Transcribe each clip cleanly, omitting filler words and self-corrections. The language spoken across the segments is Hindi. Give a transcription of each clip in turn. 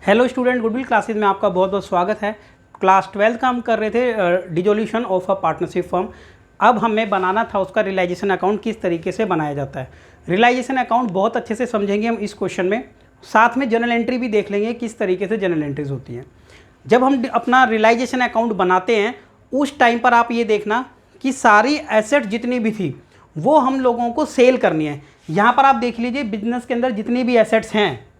हेलो स्टूडेंट, गुडविल क्लासेज में आपका बहुत बहुत स्वागत है। क्लास 12 का हम कर रहे थे dissolution of a partnership firm. अब हमें बनाना था उसका रियलाइजेशन अकाउंट किस तरीके से बनाया जाता है। रियलाइजेशन अकाउंट बहुत अच्छे से समझेंगे हम इस क्वेश्चन में, साथ में जनरल एंट्री भी देख लेंगे किस तरीके से जनरल एंट्रीज होती हैं। जब हम अपना रियलाइजेशन अकाउंट बनाते हैं उस टाइम पर आप ये देखना कि सारी एसेट जितनी भी थी वो हम लोगों को सेल करनी है। यहाँ पर आप देख लीजिए बिजनेस के अंदर जितनी भी एसेट्स हैं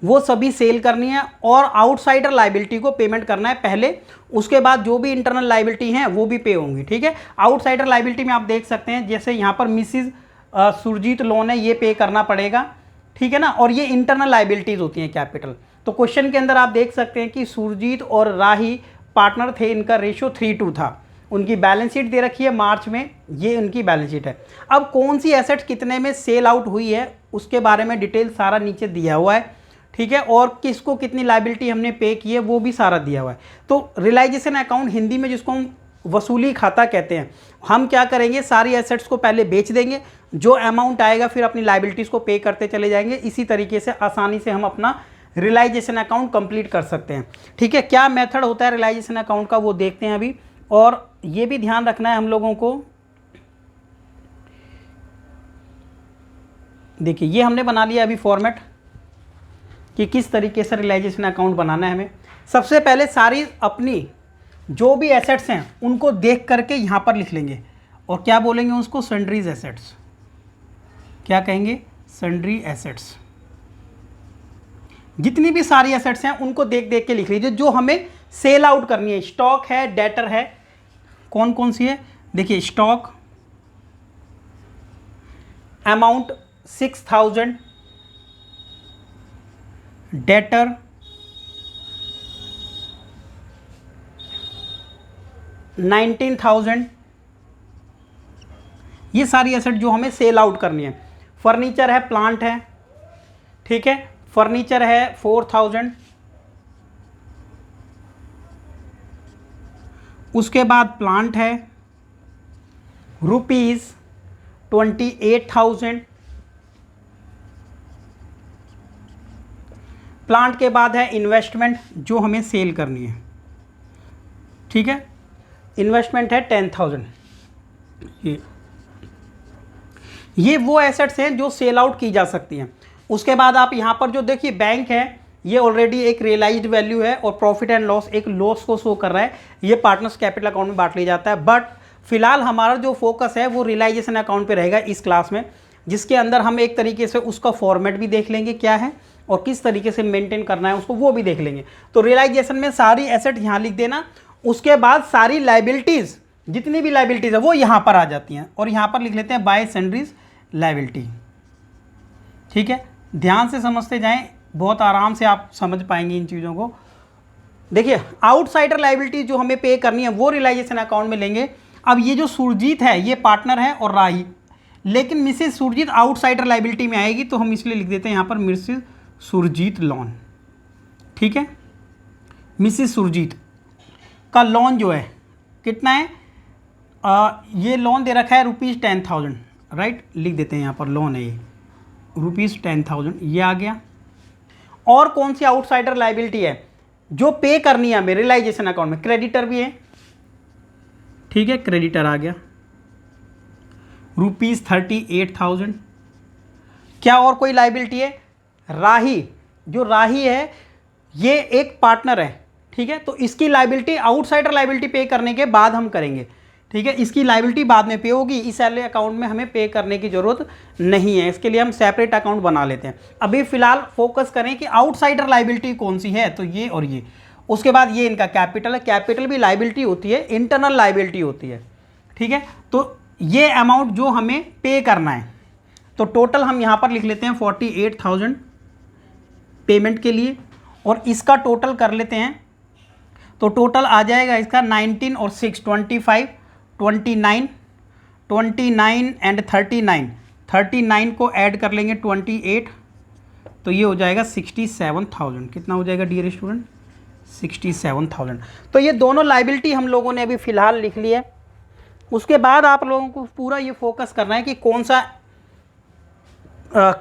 वो सभी सेल करनी है और आउटसाइडर लायबिलिटी को पेमेंट करना है पहले, उसके बाद जो भी इंटरनल लायबिलिटी हैं वो भी पे होंगी। ठीक है, आउटसाइडर लायबिलिटी में आप देख सकते हैं जैसे यहाँ पर मिसिज सुरजीत लोन है, ये पे करना पड़ेगा। ठीक है ना, और ये इंटरनल लायबिलिटीज होती हैं कैपिटल। तो क्वेश्चन के अंदर आप देख सकते हैं कि सुरजीत और राही पार्टनर थे, इनका रेशियो 3:2 था। उनकी बैलेंस शीट दे रखी है मार्च में, ये उनकी बैलेंस शीट है। अब कौन सी एसेट्स कितने में सेल आउट हुई है उसके बारे में डिटेल सारा नीचे दिया हुआ है। ठीक है, और किसको कितनी लायबिलिटी हमने पे की है वो भी सारा दिया हुआ है। तो रियलाइजेशन अकाउंट हिंदी में जिसको हम वसूली खाता कहते हैं, हम क्या करेंगे सारी एसेट्स को पहले बेच देंगे, जो अमाउंट आएगा फिर अपनी लायबिलिटीज़ को पे करते चले जाएंगे। इसी तरीके से आसानी से हम अपना रियलाइजेशन अकाउंट कंप्लीट कर सकते हैं। ठीक है, क्या मेथड होता है रियलाइजेशन अकाउंट का वो देखते हैं अभी। और ये भी ध्यान रखना है हम लोगों को, देखिए ये हमने बना लिया अभी फॉर्मेट कि किस तरीके से रियलाइजेशन अकाउंट बनाना है हमें। सबसे पहले सारी अपनी जो भी एसेट्स हैं उनको देख करके यहाँ पर लिख लेंगे और क्या बोलेंगे उसको, सन्ड्रीज एसेट्स। क्या कहेंगे, सन्ड्री एसेट्स। जितनी भी सारी एसेट्स हैं उनको देख देख के लिख लीजिए जो हमें सेल आउट करनी है। स्टॉक है, डेटर है, कौन कौन सी है देखिए, स्टॉक अमाउंट 6000, डेटर 19,000, ये सारी एसेट जो हमें सेल आउट करनी है। फर्नीचर है, प्लांट है, ठीक है, फर्नीचर है 4,000, उसके बाद प्लांट है ₹28,000, प्लांट के बाद है इन्वेस्टमेंट जो हमें सेल करनी है। ठीक है, इन्वेस्टमेंट है 10,000। ये वो एसेट्स हैं जो सेल आउट की जा सकती हैं। उसके बाद आप यहाँ पर जो देखिए बैंक है, ये ऑलरेडी एक रियलाइज्ड वैल्यू है और प्रॉफिट एंड लॉस एक लॉस को शो कर रहा है, ये पार्टनर्स कैपिटल अकाउंट में बांट लिया जाता है। बट फिलहाल हमारा जो फोकस है वो रियलाइजेशन अकाउंट पे रहेगा इस क्लास में, जिसके अंदर हम एक तरीके से उसका फॉर्मेट भी देख लेंगे क्या है और किस तरीके से मेंटेन करना है उसको, वो भी देख लेंगे। तो रियलाइजेशन में सारी एसेट यहाँ लिख देना, उसके बाद सारी लायबिलिटीज़ जितनी भी लायबिलिटीज़ है वो यहाँ पर आ जाती हैं और यहाँ पर लिख लेते हैं बाय सन्ड्रीज लायबिलिटी। ठीक है, ध्यान से समझते जाएं, बहुत आराम से आप समझ पाएंगे इन चीज़ों को। देखिए आउटसाइडर लायबिलिटी जो हमें पे करनी है वो रियलाइजेशन अकाउंट में लेंगे। अब ये जो सुरजीत है ये पार्टनर है और राही, लेकिन मिसेज सुरजीत आउटसाइडर लायबिलिटी में आएगी तो हम इसलिए लिख देते हैं यहाँ पर मिसेज सुरजीत लोन। ठीक है, मिसेज सुरजीत का लोन जो है कितना है, ये लोन दे रखा है ₹10,000, राइट, लिख देते हैं यहाँ पर लोन है ये ₹10,000, ये आ गया। और कौन सी आउटसाइडर लायबिलिटी है जो पे करनी है हमें रियलाइजेशन अकाउंट में, क्रेडिटर भी है। ठीक है, क्रेडिटर आ गया ₹38,000। क्या और कोई लायबिलिटी है, राही, जो राही है ये एक पार्टनर है। ठीक है, तो इसकी लायबिलिटी आउटसाइडर लायबिलिटी पे करने के बाद हम करेंगे। ठीक है, इसकी लायबिलिटी बाद में पे होगी, इस वाले अकाउंट में हमें पे करने की ज़रूरत नहीं है, इसके लिए हम सेपरेट अकाउंट बना लेते हैं। अभी फिलहाल फोकस करें कि आउटसाइडर लायबिलिटी कौन सी है, तो ये और ये। उसके बाद ये इनका कैपिटल है, कैपिटल भी लायबिलिटी होती है, इंटरनल लायबिलिटी होती है। ठीक है, तो ये अमाउंट जो हमें पे करना है, तो टोटल हम यहाँ पर लिख लेते हैं 48,000 पेमेंट के लिए, और इसका टोटल कर लेते हैं तो टोटल आ जाएगा इसका 19 और 6 25, 29 एंड 39 को ऐड कर लेंगे 28, तो ये हो जाएगा 67,000। कितना हो जाएगा डियर स्टूडेंट, 67,000। तो ये दोनों लायबिलिटी हम लोगों ने अभी फ़िलहाल लिख ली है। उसके बाद आप लोगों को पूरा ये फोकस करना है कि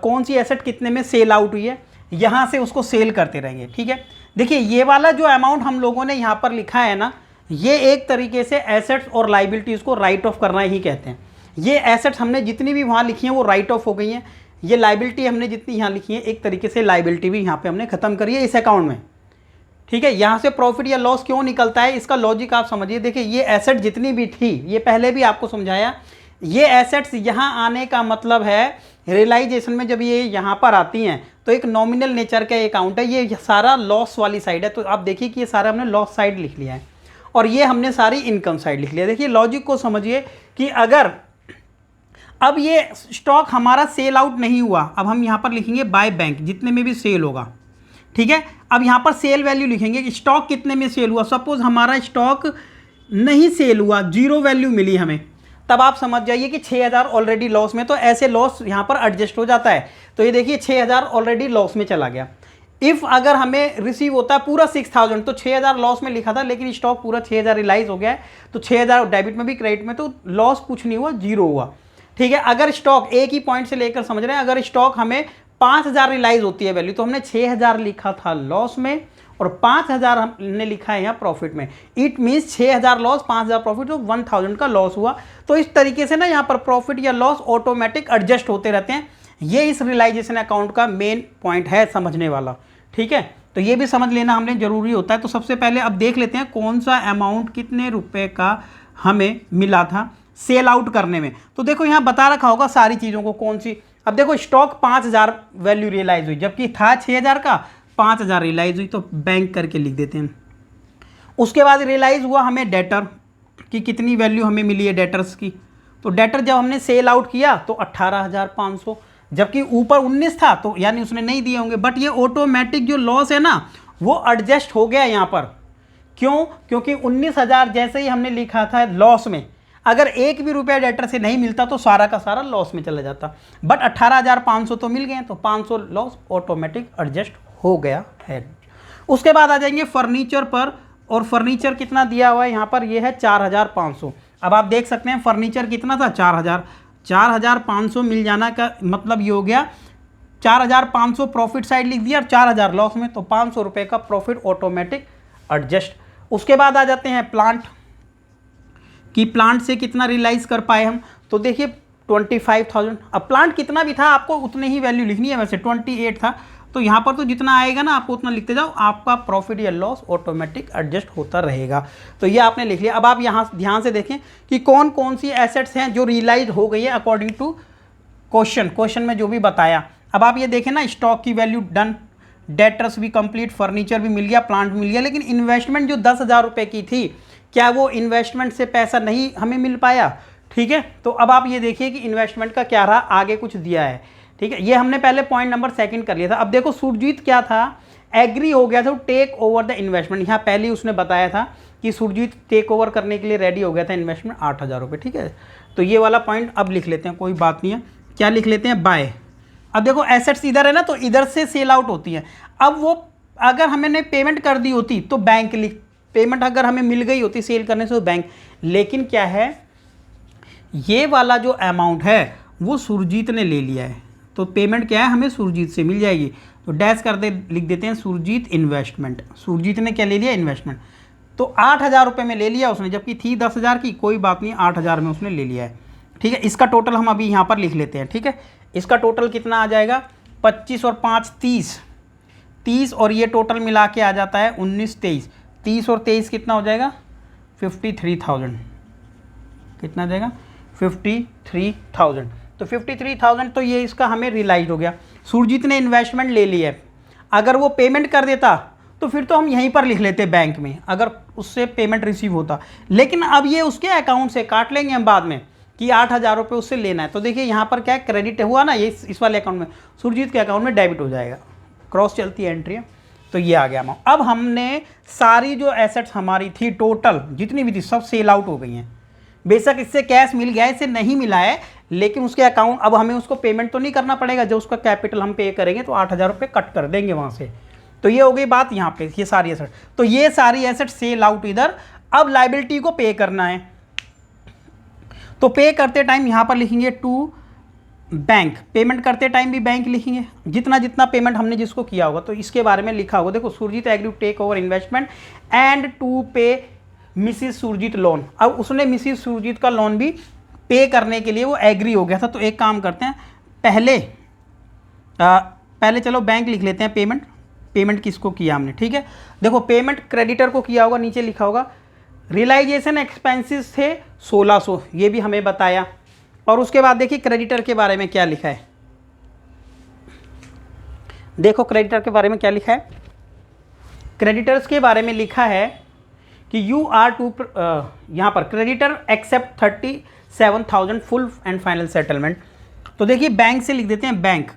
कौन सी एसेट कितने में सेल आउट हुई है। यहाँ से उसको सेल करते रहेंगे। ठीक है, देखिए ये वाला जो अमाउंट हम लोगों ने यहाँ पर लिखा है ना, ये एक तरीके से एसेट्स और लाइबिलिटीज़ को राइट ऑफ करना ही कहते हैं। ये एसेट्स हमने जितनी भी वहाँ लिखी हैं वो राइट ऑफ हो गई हैं, ये लाइबिलिटी हमने जितनी यहाँ लिखी है एक तरीके से लाइबिलिटी भी यहाँ पे हमने ख़त्म करी है इस अकाउंट में। ठीक है, यहाँ से प्रॉफिट या लॉस क्यों निकलता है, इसका लॉजिक आप समझिए। देखिए ये एसेट जितनी भी थी, ये पहले भी आपको समझाया, ये एसेट्स यहाँ आने का मतलब है रियलाइजेशन में जब ये यहाँ पर आती हैं तो एक नॉमिनल नेचर का अकाउंट है, ये सारा लॉस वाली साइड है। तो आप देखिए कि ये सारा हमने लॉस साइड लिख लिया है और ये हमने सारी इनकम साइड लिख लिया। देखिए लॉजिक को समझिए कि अगर अब ये स्टॉक हमारा सेल आउट नहीं हुआ, अब हम यहाँ पर लिखेंगे बाय बैंक, जितने में भी सेल होगा। ठीक है, अब यहाँ पर सेल वैल्यू लिखेंगे कि स्टॉक कितने में सेल हुआ। सपोज हमारा स्टॉक नहीं सेल हुआ, 0 वैल्यू मिली हमें, तब आप समझ जाइए कि 6000 ऑलरेडी लॉस में। तो ऐसे लॉस यहाँ पर एडजस्ट हो जाता है। तो ये देखिए 6000 ऑलरेडी लॉस में चला गया। इफ़ अगर हमें रिसीव होता है पूरा 6000, तो 6000 लॉस में लिखा था लेकिन स्टॉक पूरा 6000 रिलाइज हो गया है, तो 6000 डेबिट में भी क्रेडिट में, तो लॉस कुछ नहीं हुआ, 0 हुआ। ठीक है, अगर स्टॉक एक ही पॉइंट से लेकर समझ रहे हैं, अगर स्टॉक हमें 5000 रिलाइज होती है वैल्यू, तो हमने 6000 लिखा था लॉस में और 5000 हमने लिखा है यहाँ प्रॉफिट में। इट मीन्स 6000 लॉस 5000 प्रॉफिट, तो 1000 का लॉस हुआ। तो इस तरीके से ना यहाँ पर प्रॉफिट या लॉस ऑटोमेटिक एडजस्ट होते रहते हैं। ये इस रियलाइजेशन अकाउंट का मेन पॉइंट है समझने वाला। ठीक है, तो ये भी समझ लेना हमने जरूरी होता है। तो सबसे पहले अब देख लेते हैं कौन सा अमाउंट कितने रुपए का हमें मिला था सेल आउट करने में। तो देखो यहाँ बता रखा होगा सारी चीज़ों को कौन सी। अब देखो स्टॉक 5000 वैल्यू रियलाइज हुई, जबकि था 6000 का, 5000 रियलाइज हुई, तो बैंक करके लिख देते हैं। उसके बाद रियलाइज हुआ हमें डेटर की कितनी वैल्यू हमें मिली है डेटर्स की। तो डेटर जब हमने सेल आउट किया तो 18500, जबकि ऊपर 19 था, तो यानी उसने नहीं दिए होंगे। बट ये ऑटोमेटिक जो लॉस है ना वो एडजस्ट हो गया यहाँ पर। क्यों? क्योंकि 19000 जैसे ही हमने लिखा था लॉस में, अगर एक भी रुपया डेटर से नहीं मिलता तो सारा का सारा लॉस में चला जाता। बट 18500 तो मिल गए, तो 500 लॉस ऑटोमेटिक एडजस्ट हो गया है। उसके बाद आ जाएंगे फर्नीचर पर, और फर्नीचर कितना दिया हुआ है यहाँ पर, ये है 4500। अब आप देख सकते हैं फर्नीचर कितना था, 4000। 4500 मिल जाना का मतलब ये हो गया 4500 प्रॉफिट साइड लिख दिया और 4000 लॉस में, तो 500 रुपये का प्रॉफिट ऑटोमेटिक एडजस्ट। उसके बाद आ जाते हैं प्लांट कि प्लांट से कितना रियलाइज कर पाए हम। तो देखिए 25000। अब प्लांट कितना भी था आपको उतनी ही वैल्यू लिखनी है, वैसे 28 था, तो यहाँ पर तो जितना आएगा ना आपको उतना लिखते जाओ, आपका प्रॉफिट या लॉस ऑटोमेटिक एडजस्ट होता रहेगा। तो ये आपने लिख लिया। अब आप यहाँ ध्यान से देखें कि कौन कौन सी एसेट्स हैं जो रियलाइज हो गई है अकॉर्डिंग टू क्वेश्चन में जो भी बताया। अब आप ये देखें ना, स्टॉक की वैल्यू डन, डेटर्स भी कंप्लीट, फर्नीचर भी मिल गया, प्लांट भी मिल गया, लेकिन इन्वेस्टमेंट जो 10,000 रुपये की थी, क्या वो इन्वेस्टमेंट से पैसा नहीं हमें मिल पाया। ठीक है, तो अब आप ये देखिए कि इन्वेस्टमेंट का क्या रहा, आगे कुछ दिया है। ठीक है, ये हमने पहले पॉइंट नंबर 2 कर लिया था। अब देखो सुरजीत क्या था, एग्री हो गया था टेक ओवर द इन्वेस्टमेंट। यहाँ पहले ही उसने बताया था कि सुरजीत टेक ओवर करने के लिए रेडी हो गया था, इन्वेस्टमेंट 8000 रुपये। ठीक है, तो ये वाला पॉइंट अब लिख लेते हैं, कोई बात नहीं है। क्या लिख लेते हैं, बाय। अब देखो एसेट्स इधर है ना, तो इधर से सेल आउट होती है। अब वो अगर हमने पेमेंट कर दी होती तो बैंक लिख, पेमेंट अगर हमें मिल गई होती सेल करने से तो बैंक। लेकिन क्या है, ये वाला जो अमाउंट है वो सुरजीत ने ले लिया है, तो पेमेंट क्या है हमें सुरजीत से मिल जाएगी। तो डैश कर दे, लिख देते हैं सुरजीत इन्वेस्टमेंट। सुरजीत ने क्या ले लिया, इन्वेस्टमेंट। तो 8000 रुपये में ले लिया उसने, जबकि थी 10,000 की, कोई बात नहीं, 8000 में उसने ले लिया है। ठीक है, इसका टोटल हम अभी यहाँ पर लिख लेते हैं। ठीक है, इसका टोटल कितना आ जाएगा, 25 और 5 30 और ये टोटल मिला के आ जाता है 19 23। 30 और 23 कितना हो जाएगा, 53,000। कितना आ जाएगा, 53,000। तो 53,000 तो ये इसका हमें रियलाइज हो गया। सुरजीत ने इन्वेस्टमेंट ले ली है, अगर वो पेमेंट कर देता तो फिर तो हम यहीं पर लिख लेते बैंक में, अगर उससे पेमेंट रिसीव होता। लेकिन अब ये उसके अकाउंट से काट लेंगे हम बाद में कि 8000 रुपये उससे लेना है। तो देखिए यहाँ पर क्या क्रेडिट हुआ ना, ये इस वाले अकाउंट में, सुरजीत के अकाउंट में डेबिट हो जाएगा, क्रॉस चलती है एंट्री। तो ये आ गया अमाउंट। अब हमने सारी जो एसेट्स हमारी थी टोटल जितनी भी थी सब सेल आउट हो गई हैं। बेशक इससे कैश मिल गया है, इससे नहीं मिला है, लेकिन उसके अकाउंट, अब हमें उसको पेमेंट तो नहीं करना पड़ेगा, जो उसका कैपिटल हम पे करेंगे तो 8000 रुपये कट कर देंगे वहाँ से। तो ये हो गई बात यहाँ पे, ये सारी एसेट। तो ये सारी एसेट सेल आउट इधर। अब लाइबिलिटी को पे करना है, तो पे करते टाइम यहाँ पर लिखेंगे टू बैंक, पेमेंट करते टाइम भी बैंक लिखेंगे, जितना जितना पेमेंट हमने जिसको किया होगा तो इसके बारे में लिखा होगा। देखो Surjeet agree to take over investment and to pay Mrs Surjeet loan. अब उसने मिसिस सुरजीत का लोन भी पे करने के लिए वो एग्री हो गया था। तो एक काम करते हैं, पहले चलो बैंक लिख लेते हैं। पेमेंट किसको किया हमने, ठीक है। देखो पेमेंट क्रेडिटर को किया होगा, नीचे लिखा होगा। रियलाइजेशन एक्सपेंसेस थे 1600, ये भी हमें बताया। और उसके बाद देखिए क्रेडिटर के बारे में क्या लिखा है। देखो क्रेडिटर के बारे में क्या लिखा है। क्रेडिटर्स के बारे में लिखा है कि यू आर टू, यहाँ पर creditor accept 37,000 full and final settlement. तो देखिए बैंक से लिख देते हैं, बैंक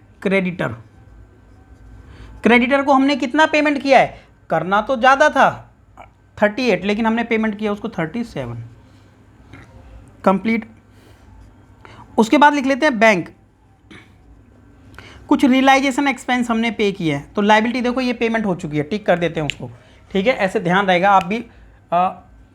क्रेडिटर को हमने कितना पेमेंट किया है, करना तो ज़्यादा था 38, लेकिन हमने पेमेंट किया उसको 37, कंप्लीट। उसके बाद लिख लेते हैं बैंक, कुछ रियलाइजेशन एक्सपेंस हमने पे किया है। तो लाइबिलिटी देखो ये पेमेंट हो चुकी है, टिक कर देते हैं उसको, ठीक है। ऐसे ध्यान रहेगा, आप भी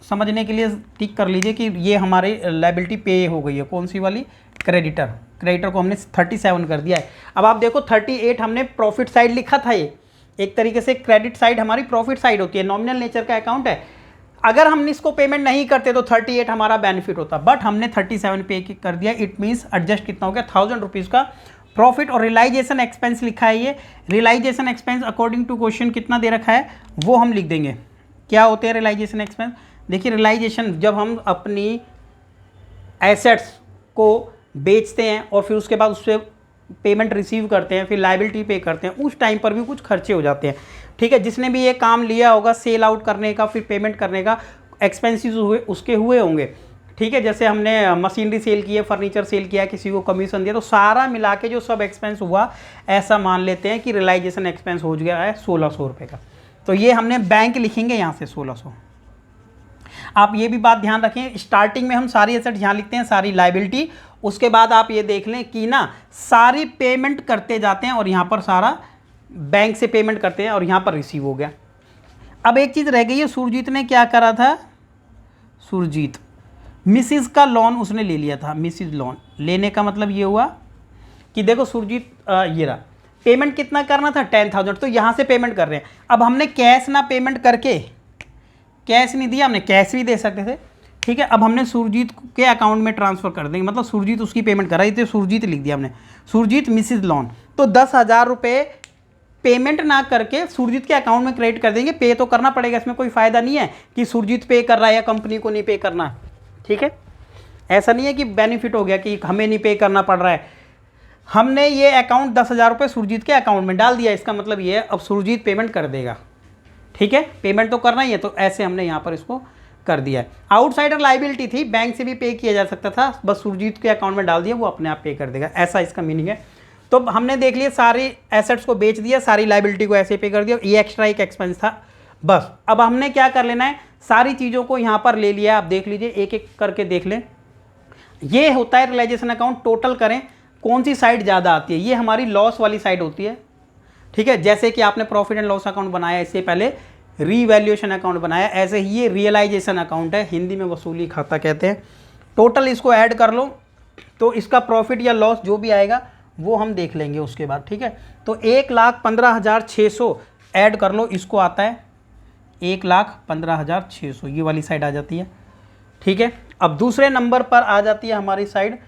समझने के लिए टिक कर लीजिए कि ये हमारी लाइबिलिटी पे हो गई है। कौन सी वाली, क्रेडिटर को हमने 37 कर दिया है। अब आप देखो 38 हमने प्रॉफिट साइड लिखा था। ये एक तरीके से क्रेडिट साइड हमारी प्रॉफिट साइड होती है, नॉमिनल नेचर का अकाउंट है। अगर हमने इसको पेमेंट नहीं करते तो 38 हमारा बेनिफिट होता, बट हमने 37 पे कर दिया। इट मीन्स एडजस्ट कितना हो गया, 1000 रुपीज़ का प्रॉफिट। और रियलाइजेशन एक्सपेंस लिखा है, ये realisation expense according to question कितना दे रखा है वो हम लिख देंगे। क्या होते हैं रियलाइजेशन एक्सपेंस, देखिए रियलाइजेशन जब हम अपनी एसेट्स को बेचते हैं और फिर उसके बाद उससे पेमेंट रिसीव करते हैं, फिर लाइबिलिटी पे करते हैं, उस टाइम पर भी कुछ खर्चे हो जाते हैं, ठीक है। जिसने भी ये काम लिया होगा सेल आउट करने का, फिर पेमेंट करने का, एक्सपेंसेस हुए उसके हुए होंगे, ठीक है। जैसे हमने मशीनरी सेल की है, फर्नीचर सेल किया, किसी को कमीशन दिया, तो सारा मिला के जो सब एक्सपेंस हुआ, ऐसा मान लेते हैं कि रियलाइजेशन एक्सपेंस हो गया है 1600 रुपये का। तो ये हमने बैंक लिखेंगे यहाँ से 1600। आप ये भी बात ध्यान रखें, स्टार्टिंग में हम सारी एसेट यहाँ लिखते हैं, सारी लाइबिलिटी। उसके बाद आप ये देख लें कि ना सारी पेमेंट करते जाते हैं और यहाँ पर सारा बैंक से पेमेंट करते हैं और यहाँ पर रिसीव हो गया। अब एक चीज़ रह गई है, सुरजीत ने क्या करा था, सुरजीत मिसिस का लोन उसने ले लिया था। मिसिस लोन लेने का मतलब ये हुआ कि देखो सुरजीत ये रहा, पेमेंट कितना करना था 10,000, तो यहाँ से पेमेंट कर रहे हैं। अब हमने कैश ना पेमेंट करके, कैश नहीं दिया हमने, कैश भी दे सकते थे, ठीक है। अब हमने सुरजीत के अकाउंट में ट्रांसफ़र कर देंगे, मतलब सुरजीत उसकी पेमेंट कर रही थी, सुरजीत लिख दिया हमने, सुरजीत मिसिस लोन। तो 10,000 रुपये पेमेंट ना करके सुरजीत के अकाउंट में क्रेडिट कर देंगे। पे तो करना पड़ेगा, इसमें कोई फ़ायदा नहीं है कि सुरजीत पे कर रहा है या कंपनी को नहीं पे करना, ठीक है। ऐसा नहीं है कि बेनिफिट हो गया कि हमें नहीं पे करना पड़ रहा है। हमने ये अकाउंट 10,000 रुपये सुरजीत के अकाउंट में डाल दिया, इसका मतलब ये है अब सुरजीत पेमेंट कर देगा, ठीक है। पेमेंट तो करना ही है, तो ऐसे हमने यहाँ पर इसको कर दिया है। आउटसाइडर लाइबिलिटी थी, बैंक से भी पे किया जा सकता था, बस सुरजीत के अकाउंट में डाल दिया, वो अपने आप पे कर देगा, ऐसा इसका मीनिंग है। तो हमने देख लिया, सारी एसेट्स को बेच दिया, सारी लाइबिलिटी को ऐसे पे कर दिया, ये एक्स्ट्रा एक एक्सपेंस था बस। अब हमने क्या कर लेना है, सारी चीज़ों को यहाँ पर ले लिया। आप देख लीजिए, एक एक करके देख लें। ये होता है रियलाइजेशन अकाउंट। टोटल करें कौन सी साइड ज़्यादा आती है, ये हमारी लॉस वाली साइड होती है, ठीक है। जैसे कि आपने प्रॉफिट एंड लॉस अकाउंट बनाया, इससे पहले रीवैल्यूएशन अकाउंट बनाया, ऐसे ही ये रियलाइजेशन अकाउंट है, हिंदी में वसूली खाता कहते हैं। टोटल इसको ऐड कर लो तो इसका प्रॉफिट या लॉस जो भी आएगा वो हम देख लेंगे उसके बाद, ठीक है। तो 1,15,600 ऐड कर लो, इसको आता है 1,15,600, ये वाली साइड आ जाती है, ठीक है। अब दूसरे नंबर पर आ जाती है हमारी साइड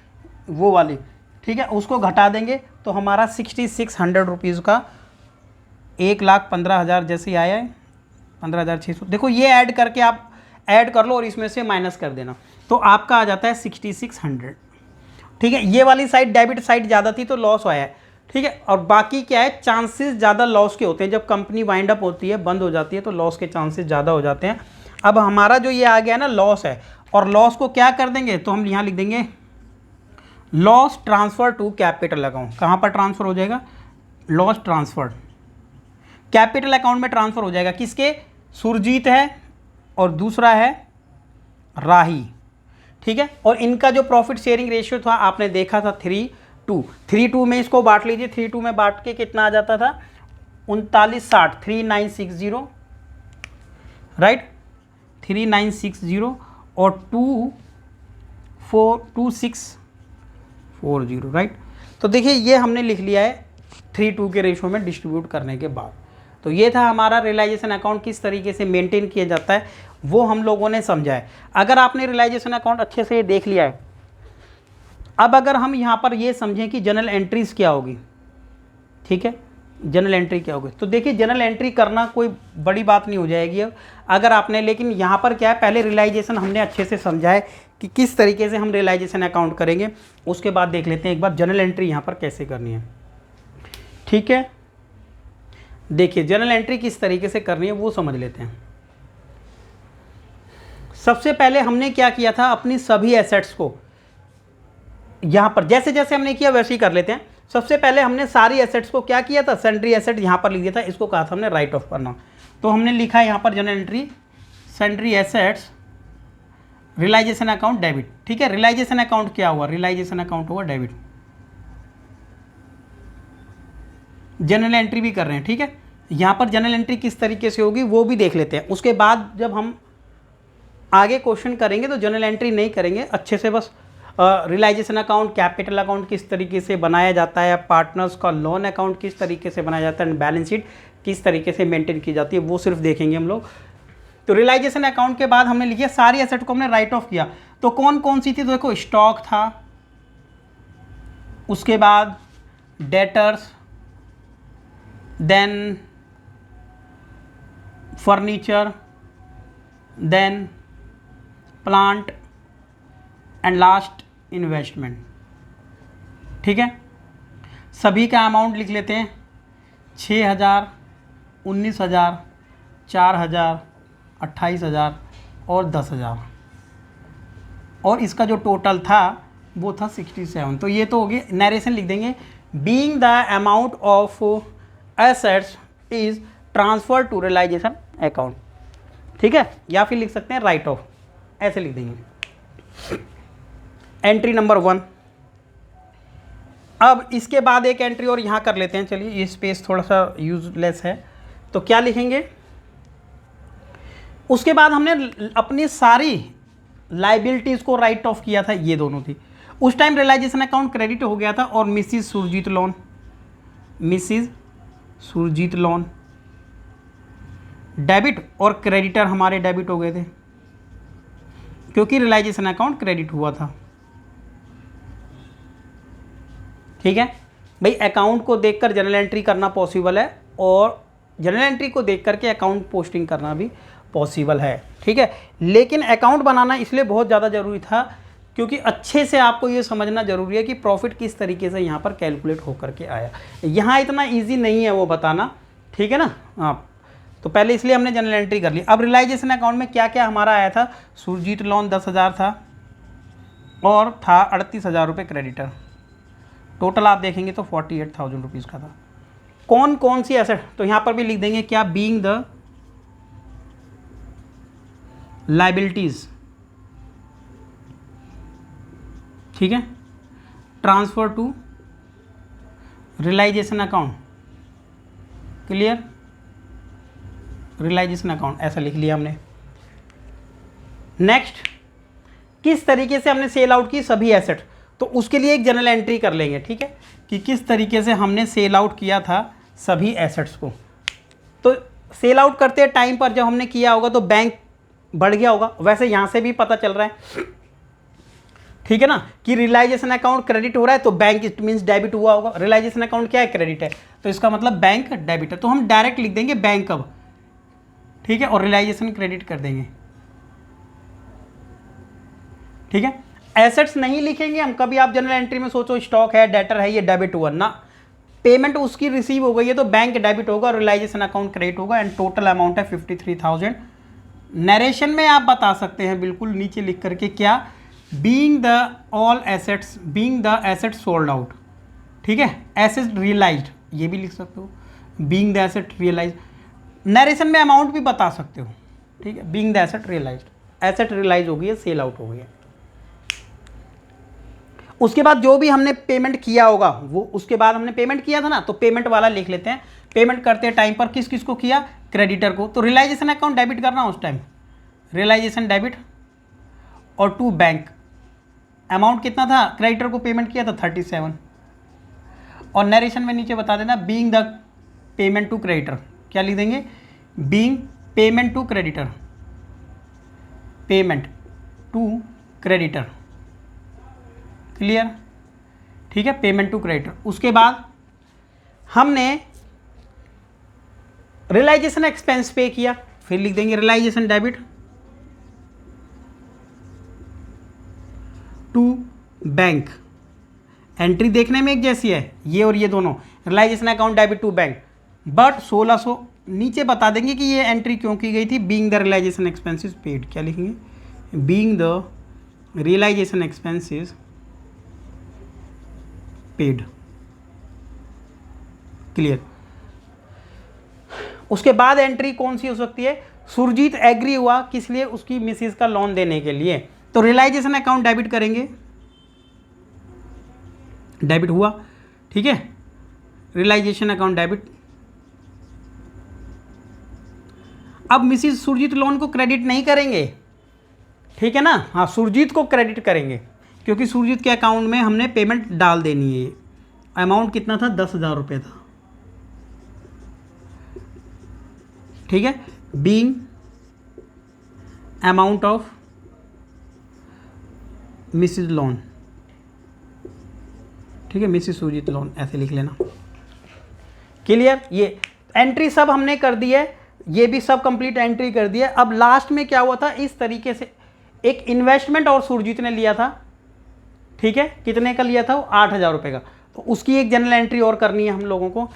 वो वाली, ठीक है। उसको घटा देंगे तो हमारा 6,600 रुपीज़ का 1,15,000 जैसे आया है 15,600। देखो ये ऐड करके आप ऐड कर लो और इसमें से माइनस कर देना, तो आपका आ जाता है 6,600, ठीक है। ये वाली साइड डेबिट साइड ज़्यादा थी तो लॉस आया है, ठीक है। और बाकी क्या है, चांसेस ज़्यादा लॉस के होते हैं, जब कंपनी वाइंड अप होती है, बंद हो जाती है, तो लॉस के चांसेस ज़्यादा हो जाते हैं। अब हमारा जो ये आ गया ना लॉस है, और लॉस को क्या कर देंगे, तो हम यहाँ लिख देंगे loss transfer to capital account. कहाँ पर ट्रांसफ़र हो जाएगा, लॉस ट्रांसफर कैपिटल अकाउंट में ट्रांसफ़र हो जाएगा। किसके, सुरजीत है और दूसरा है राही, ठीक है। और इनका जो प्रॉफिट शेयरिंग रेशियो था आपने देखा था 3:2 में इसको बांट लीजिए। 3:2 में बांट के कितना आ जाता था 3960, 3960, राइट, 3960 और 2640, राइट। तो देखिए ये हमने लिख लिया है 3:2 के रेशो में डिस्ट्रीब्यूट करने के बाद। तो ये था हमारा रियलाइजेशन अकाउंट किस तरीके से मेंटेन किया जाता है, वो हम लोगों ने समझा है। अगर आपने रियलाइजेशन अकाउंट अच्छे से देख लिया है, अब अगर हम यहाँ पर ये समझें कि जनरल एंट्रीज क्या होगी, ठीक है, जनरल एंट्री क्या होगी, तो देखिए जनरल एंट्री करना कोई बड़ी बात नहीं हो जाएगी अब अगर आपने, लेकिन यहाँ पर क्या है, पहले रियलाइजेशन हमने अच्छे से समझा है कि किस तरीके से हम रियलाइजेशन अकाउंट करेंगे, उसके बाद देख लेते हैं एक बार जनरल एंट्री यहाँ पर कैसे करनी है। ठीक है, देखिए जनरल एंट्री किस तरीके से करनी है वो समझ लेते हैं। सबसे पहले हमने क्या किया था, अपनी सभी एसेट्स को यहाँ पर जैसे जैसे हमने किया वैसे ही कर लेते हैं। सबसे पहले हमने सारी एसेट्स को क्या किया था, सन्ड्री एसेट यहाँ पर लिख दिया था, इसको कहा था हमने राइट ऑफ करना। तो हमने लिखा है यहाँ पर general entry sundry assets realisation account debit. ठीक है, रियलाइजेशन अकाउंट क्या हुआ, रियलाइजेशन अकाउंट हुआ डेबिट। जनरल एंट्री भी कर रहे हैं, ठीक है, यहाँ पर जनरल एंट्री किस तरीके से होगी वो भी देख लेते हैं। उसके बाद जब हम आगे क्वेश्चन करेंगे तो जनरल एंट्री नहीं करेंगे, अच्छे से बस रियलाइजेशन अकाउंट, कैपिटल अकाउंट किस तरीके से बनाया जाता है, पार्टनर्स का लोन अकाउंट किस तरीके से बनाया जाता है, बैलेंस शीट किस तरीके से मेंटेन की जाती है, वो सिर्फ देखेंगे हम लोग। तो रियलाइजेशन अकाउंट के बाद हमने लिखा सारी एसेट को हमने राइट ऑफ किया। तो कौन कौन सी थी, तो देखो स्टॉक था, उसके बाद debtors, then furniture, then plant and last investment. ठीक है, सभी का अमाउंट लिख लेते हैं, 6,000, 19,000, 4,000, 28,000 और 10,000, और इसका जो टोटल था वो था 67। तो ये तो हो गया, नरेशन लिख देंगे, being the amount of assets is transfer to realisation account. ठीक है, या फिर लिख सकते हैं राइट ऑफ, ऐसे लिख देंगे। Entry number 1। अब इसके बाद एक एंट्री और यहाँ कर लेते हैं, चलिए ये स्पेस थोड़ा सा यूजलेस है, तो क्या लिखेंगे, उसके बाद हमने अपनी सारी लाइबिलिटीज़ को राइट ऑफ किया था, ये दोनों थी। उस टाइम रियलाइजेशन अकाउंट क्रेडिट हो गया था और Mrs Surjeet loan, Mrs Surjeet loan debit, और क्रेडिटर हमारे डेबिट हो गए थे क्योंकि रियलाइजेशन अकाउंट क्रेडिट हुआ था। ठीक है भाई, अकाउंट को देखकर जनरल एंट्री करना पॉसिबल है और जनरल एंट्री को देख करके अकाउंट पोस्टिंग करना भी पॉसिबल है। ठीक है, लेकिन अकाउंट बनाना इसलिए बहुत ज़्यादा ज़रूरी था क्योंकि अच्छे से आपको ये समझना ज़रूरी है कि प्रॉफिट किस तरीके से यहाँ पर कैलकुलेट होकर के आया। यहाँ इतना ईजी नहीं है वो बताना, ठीक है ना। हाँ, तो पहले इसलिए हमने जनरल एंट्री कर ली। अब रियलाइजेशन अकाउंट में क्या क्या हमारा आया था, सुरजीत लोन 10,000 था और था 38,000 रुपये क्रेडिटर, टोटल आप देखेंगे तो 48,000 रुपीज़ का था। कौन कौन सी एसेट, तो यहाँ पर भी लिख देंगे क्या, बीइंग द लाइबिलिटीज, ठीक है, transfer to realisation account, clear, realisation account ऐसा लिख लिया हमने। नेक्स्ट, किस तरीके से हमने सेल आउट की सभी एसेट, तो उसके लिए एक जनरल एंट्री कर लेंगे, ठीक है, कि किस तरीके से हमने सेल आउट किया था सभी एसेट्स को। तो सेल आउट करते टाइम पर जब हमने किया होगा तो बैंक बढ़ गया होगा, वैसे यहाँ से भी पता चल रहा है, ठीक है ना, कि रियलाइजेशन अकाउंट क्रेडिट हो रहा है तो बैंक इट मीन्स डेबिट हुआ होगा। रियलाइजेशन अकाउंट क्या है, क्रेडिट है, तो इसका मतलब बैंक डेबिट है, तो हम डायरेक्ट लिख देंगे बैंक अब, ठीक है, और रियलाइजेशन क्रेडिट कर देंगे। ठीक है, एसेट्स नहीं लिखेंगे हम कभी। आप जनरल एंट्री में सोचो स्टॉक है, डेटर है, ये डेबिट हुआ ना, पेमेंट उसकी रिसीव हो गई है तो बैंक डेबिट होगा और रियलाइजेशन अकाउंट क्रेडिट होगा, एंड टोटल अमाउंट है 53,000। नरेशन में आप बता सकते हैं बिल्कुल नीचे लिख करके क्या, being the all assets, being the asset sold out, ठीक है, एसेट रियलाइज्ड, ये भी लिख सकते हो, being the asset realised. Narration में अमाउंट भी बता सकते हो, ठीक है, being the asset realised, asset realise हो गई है, सेल आउट हो गई है। उसके बाद जो भी हमने पेमेंट किया होगा वो, उसके बाद हमने पेमेंट किया था ना, तो पेमेंट वाला लिख लेते हैं। पेमेंट करते टाइम पर किस किस को किया, क्रेडिटर को, तो रियलाइजेशन अकाउंट डेबिट करना उस टाइम, रियलाइजेशन डेबिट, और टू बैंक, अमाउंट कितना था, क्रेडिटर को पेमेंट किया था 37, और नरेशन में नीचे बता देना being the payment to creditor, क्या लिख देंगे, being payment to creditor, payment to creditor, clear, ठीक है, पेमेंट टू क्रेडिटर। उसके बाद हमने रियलाइजेशन एक्सपेंस पे किया, फिर लिख देंगे realisation debit to bank. Entry देखने में एक जैसी है, ये और ये दोनों, realisation account debit to bank, but 1600 नीचे बता देंगे कि ये एंट्री क्यों की गई थी, being the realisation expenses paid, क्या लिखेंगे, being the realisation expenses paid, clear. उसके बाद एंट्री कौन सी हो सकती है, सुरजीत एग्री हुआ किस लिए, उसकी मिसेज का लोन देने के लिए, तो रियलाइजेशन अकाउंट डेबिट करेंगे, डेबिट हुआ, ठीक है, रियलाइजेशन अकाउंट डेबिट। अब मिसेज सुरजीत लोन को क्रेडिट नहीं करेंगे, ठीक है ना, हाँ सुरजीत को क्रेडिट करेंगे क्योंकि सुरजीत के अकाउंट में हमने पेमेंट डाल देनी है। अमाउंट कितना था, 10,000 रुपये था, ठीक है, being amount of Mrs loan, ठीक है, मिसेज सुरजीत लोन, ऐसे लिख लेना, क्लियर। ये एंट्री सब हमने कर दी है, ये भी सब कंप्लीट एंट्री कर दी है। अब लास्ट में क्या हुआ था, इस तरीके से एक इन्वेस्टमेंट और सुरजीत ने लिया था, ठीक है, कितने का लिया था वो, 8,000 रुपये का, तो उसकी एक जनरल एंट्री और करनी है हम लोगों को,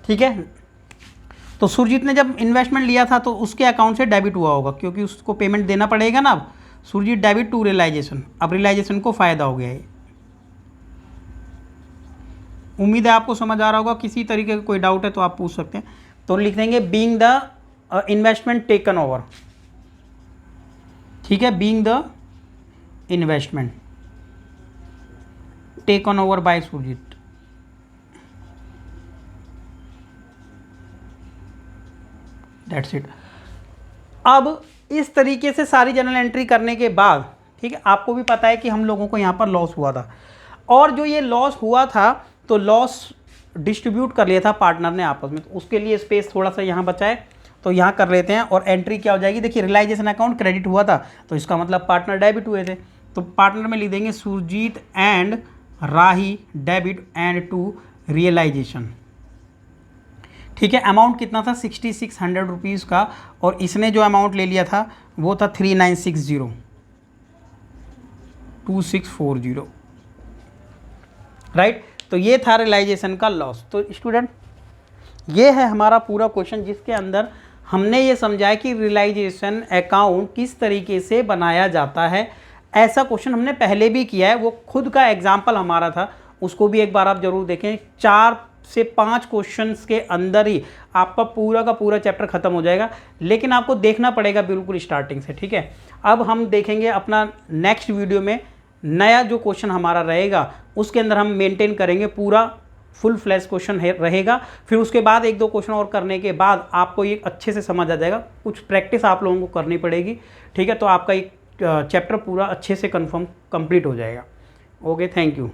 ठीक है। तो सुरजीत ने जब इन्वेस्टमेंट लिया था तो उसके अकाउंट से डेबिट हुआ होगा क्योंकि उसको पेमेंट देना पड़ेगा ना। अब सुरजीत डेबिट टू रियलाइजेशन, अब रियलाइजेशन को फ़ायदा हो गया है। उम्मीद है आपको समझ आ रहा होगा, किसी तरीके का कोई डाउट है तो आप पूछ सकते हैं। तो लिख देंगे being the investment taken over, ठीक है, being the investment taken over by Surjit, that's it. अब इस तरीके से सारी जनरल एंट्री करने के बाद, ठीक है, आपको भी पता है कि हम लोगों को यहाँ पर लॉस हुआ था, और जो ये लॉस हुआ था तो लॉस डिस्ट्रीब्यूट कर लिया था पार्टनर ने आपस में, तो उसके लिए स्पेस थोड़ा सा यहाँ बचा है तो यहाँ कर लेते हैं। और एंट्री क्या हो जाएगी, देखिए रियलाइजेशन अकाउंट क्रेडिट हुआ था तो इसका मतलब पार्टनर डेबिट हुए थे, तो पार्टनर में लिख देंगे Surjit and Rahi debit and to realisation, ठीक है। अमाउंट कितना था, 6600 रुपीज़ का, और इसने जो अमाउंट ले लिया था वो था 39602640, राइट। तो ये था रियलाइजेशन का लॉस। तो स्टूडेंट ये है हमारा पूरा क्वेश्चन जिसके अंदर हमने ये समझा कि रियलाइजेशन अकाउंट किस तरीके से बनाया जाता है। ऐसा क्वेश्चन हमने पहले भी किया है, वो खुद का एग्जाम्पल हमारा था, उसको भी एक बार आप जरूर देखें। 4 से 5 क्वेश्चंस के अंदर ही आपका पूरा का पूरा चैप्टर खत्म हो जाएगा, लेकिन आपको देखना पड़ेगा बिल्कुल स्टार्टिंग से, ठीक है। अब हम देखेंगे अपना नेक्स्ट वीडियो में नया जो क्वेश्चन हमारा रहेगा उसके अंदर हम मेंटेन करेंगे, पूरा फुल फ्लैश क्वेश्चन रहेगा। फिर उसके बाद 1-2 क्वेश्चन और करने के बाद आपको ये अच्छे से समझ आ जाएगा, कुछ प्रैक्टिस आप लोगों को करनी पड़ेगी, ठीक है। तो आपका एक चैप्टर पूरा अच्छे से कंप्लीट हो जाएगा। Okay, thank you.